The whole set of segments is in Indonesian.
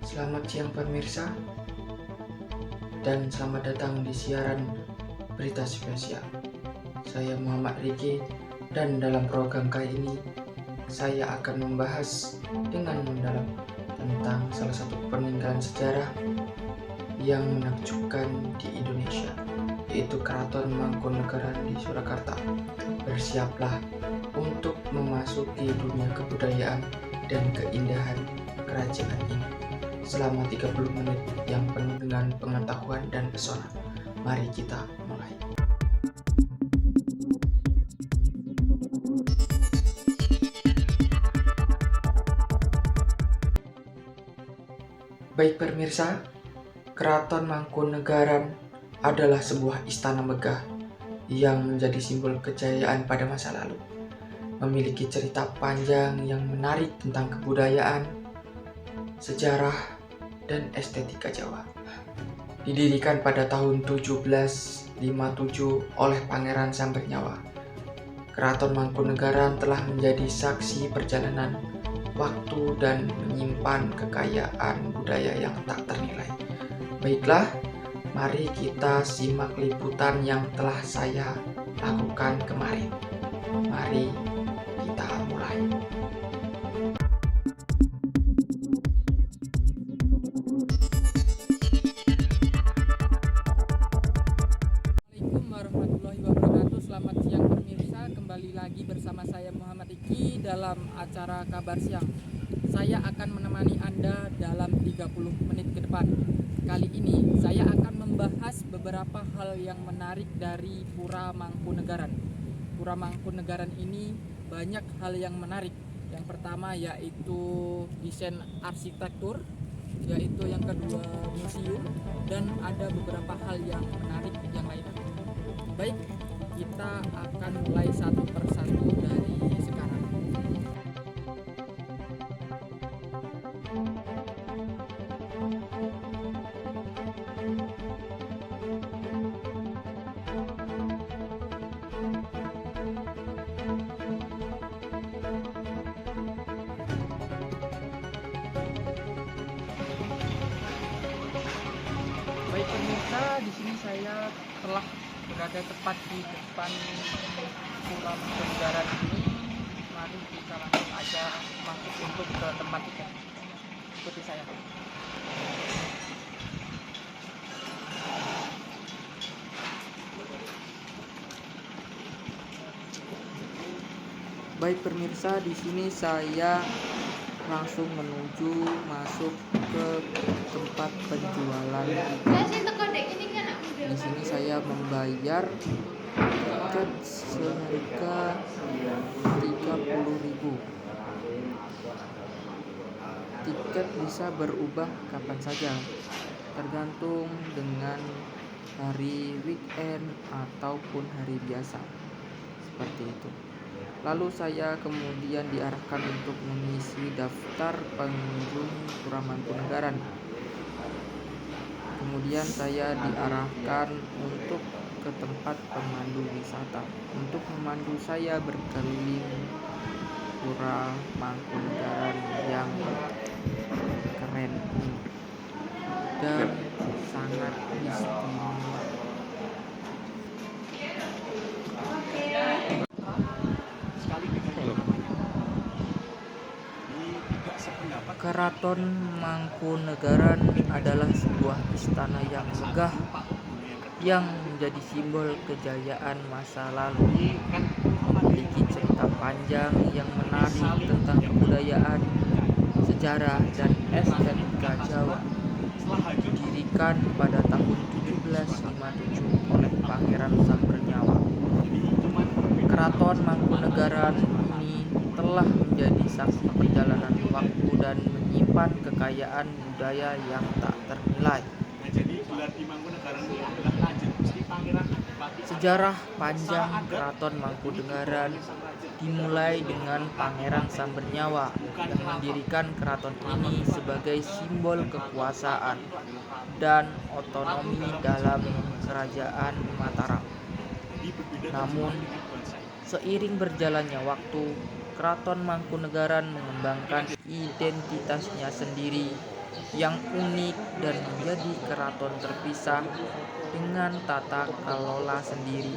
Selamat siang pemirsa, dan selamat datang di siaran berita spesial. Saya Muhammad Riki, dan dalam program kali ini saya akan membahas dengan mendalam tentang salah satu peninggalan sejarah yang menakjubkan di Indonesia, yaitu Keraton Mangkunegaran di Surakarta. Bersiaplah untuk memasuki dunia kebudayaan dan keindahan kerajaan ini selama 30 menit yang penuh dengan pengetahuan dan pesona. Mari kita mulai. Baik pemirsa, Keraton Mangkunegaran adalah sebuah istana megah yang menjadi simbol kejayaan pada masa lalu. Memiliki cerita panjang yang menarik tentang kebudayaan, sejarah, dan estetika Jawa. Didirikan pada tahun 1757 oleh Pangeran Sambernyawa, Keraton Mangkunegaran telah menjadi saksi perjalanan waktu dan menyimpan kekayaan budaya yang tak ternilai. Baiklah, mari kita simak liputan yang telah saya lakukan kemarin. Mari kita mulai. Assalamualaikum warahmatullahi wabarakatuh. Selamat siang pemirsa, kembali lagi bersama saya Muhammad Iki dalam acara Kabar Siang. Saya akan menemani Anda dalam 30 menit ke depan. Kali ini saya akan membahas beberapa hal yang menarik dari Pura Mangkunegaran. Pura Mangkunegaran ini banyak hal yang menarik. Yang pertama yaitu desain arsitektur, yaitu yang kedua museum, dan ada beberapa hal yang menarik yang lainnya. Baik, kita akan mulai satu persatu dari sekarang. Baik pemirsa, di sini saya telah berada tepat di depan Pura Mangkunegaran ini. Mari kita langsung aja masuk untuk ke tempat tiket. Ikuti saya. Baik pemirsa, di sini saya langsung menuju masuk ke tempat penjualan tiket. Di sini saya membayar tiket seharga 30.000. Tiket bisa berubah kapan saja, tergantung dengan hari weekend ataupun hari biasa. Seperti itu. Lalu saya kemudian diarahkan untuk mengisi daftar pengunjung Pura Mangkunegaran. Kemudian saya diarahkan untuk ke tempat pemandu wisata untuk memandu saya berkeliling Pura Mangkunegaran yang keren dan sangat istimewa. Keraton Mangkunegaran adalah sebuah istana yang megah yang menjadi simbol kejayaan masa lalu, memiliki cerita panjang yang menarik tentang kebudayaan, sejarah, dan estetika Jawa. Didirikan pada tahun 1757 oleh Pangeran Sambernyawa, Keraton Mangkunegaran ini telah menjadi saksi perjalanan waktu dan menyimpan kekayaan budaya yang tak ternilai. Sejarah panjang Keraton Mangkunegaran dimulai dengan Pangeran Sambernyawa yang mendirikan keraton ini sebagai simbol kekuasaan dan otonomi dalam kerajaan Mataram. Namun, seiring berjalannya waktu, Keraton Mangkunegaran mengembangkan identitasnya sendiri yang unik dan menjadi keraton terpisah dengan tata kelola sendiri.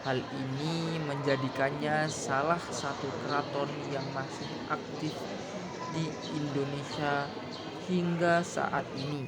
Hal ini menjadikannya salah satu keraton yang masih aktif di Indonesia hingga saat ini.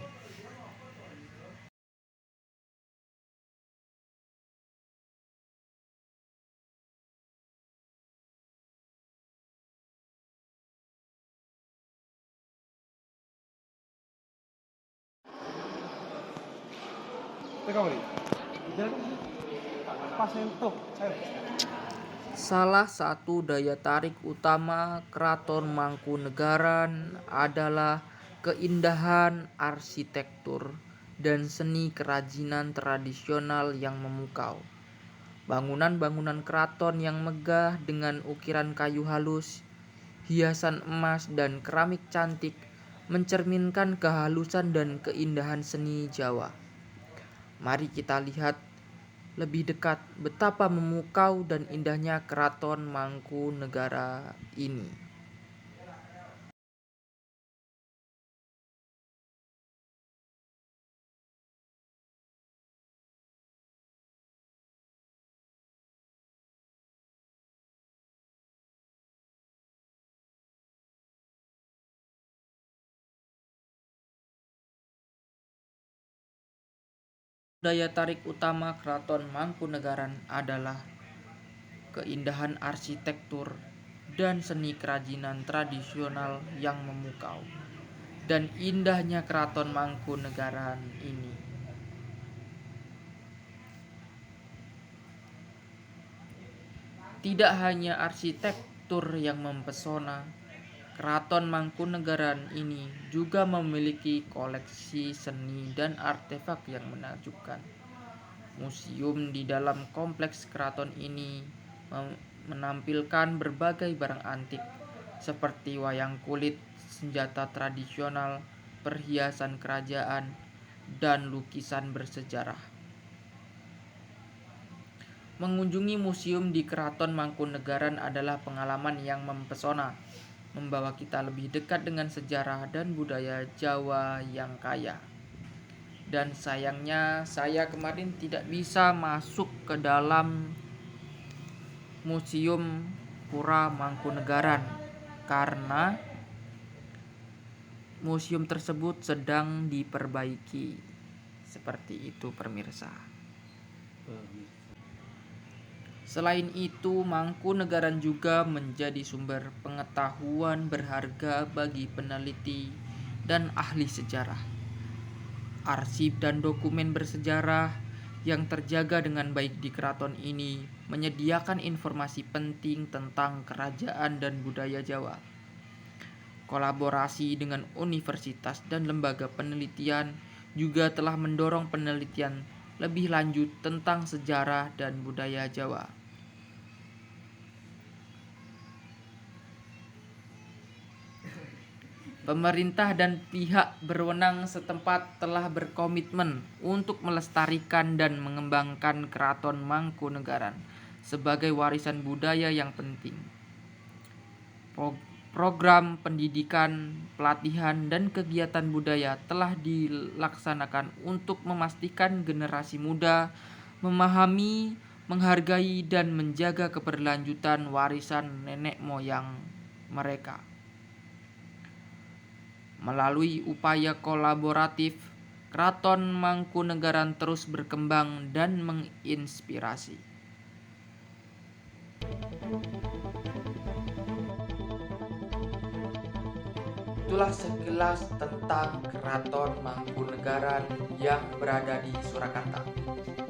Salah satu daya tarik utama Keraton Mangkunegaran adalah keindahan arsitektur dan seni kerajinan tradisional yang memukau. Bangunan-bangunan keraton yang megah dengan ukiran kayu halus, hiasan emas dan keramik cantik mencerminkan kehalusan dan keindahan seni Jawa. Mari kita lihat lebih dekat betapa memukau dan indahnya Keraton Mangkunegara ini. Daya tarik utama Keraton Mangkunegaran adalah keindahan arsitektur dan seni kerajinan tradisional yang memukau. Dan indahnya Keraton Mangkunegaran ini tidak hanya arsitektur yang mempesona, Keraton Mangkunegaran ini juga memiliki koleksi seni dan artefak yang menakjubkan. Museum di dalam kompleks keraton ini menampilkan berbagai barang antik seperti wayang kulit, senjata tradisional, perhiasan kerajaan, dan lukisan bersejarah. Mengunjungi museum di Keraton Mangkunegaran adalah pengalaman yang mempesona, membawa kita lebih dekat dengan sejarah dan budaya Jawa yang kaya. Dan sayangnya saya kemarin tidak bisa masuk ke dalam Museum Pura Mangkunegaran karena museum tersebut sedang diperbaiki. Seperti itu pemirsa. Selain itu, Mangkunegaran juga menjadi sumber pengetahuan berharga bagi peneliti dan ahli sejarah. Arsip dan dokumen bersejarah yang terjaga dengan baik di keraton ini menyediakan informasi penting tentang kerajaan dan budaya Jawa. Kolaborasi dengan universitas dan lembaga penelitian juga telah mendorong penelitian lebih lanjut tentang sejarah dan budaya Jawa. Pemerintah dan pihak berwenang setempat telah berkomitmen untuk melestarikan dan mengembangkan Keraton Mangkunegaran sebagai warisan budaya yang penting. Program pendidikan, pelatihan, dan kegiatan budaya telah dilaksanakan untuk memastikan generasi muda memahami, menghargai, dan menjaga keberlanjutan warisan nenek moyang mereka. Melalui upaya kolaboratif, Keraton Mangkunegaran terus berkembang dan menginspirasi. Itulah sekilas tentang Keraton Mangkunegaran yang berada di Surakarta,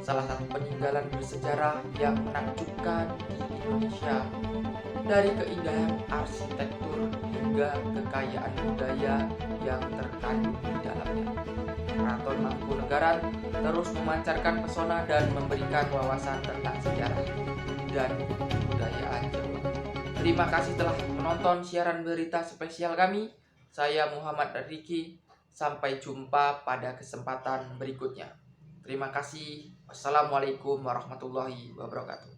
salah satu peninggalan bersejarah yang menakjubkan di Indonesia. Dari keindahan arsitektur hingga kekayaan budaya yang terkandung di dalamnya, Keraton Mangkunegaran terus memancarkan pesona dan memberikan wawasan tentang sejarah dan kebudayaan Jawa. Terima kasih telah menonton siaran berita spesial kami. Saya Muhammad Riki. Sampai jumpa pada kesempatan berikutnya. Terima kasih. Wassalamualaikum warahmatullahi wabarakatuh.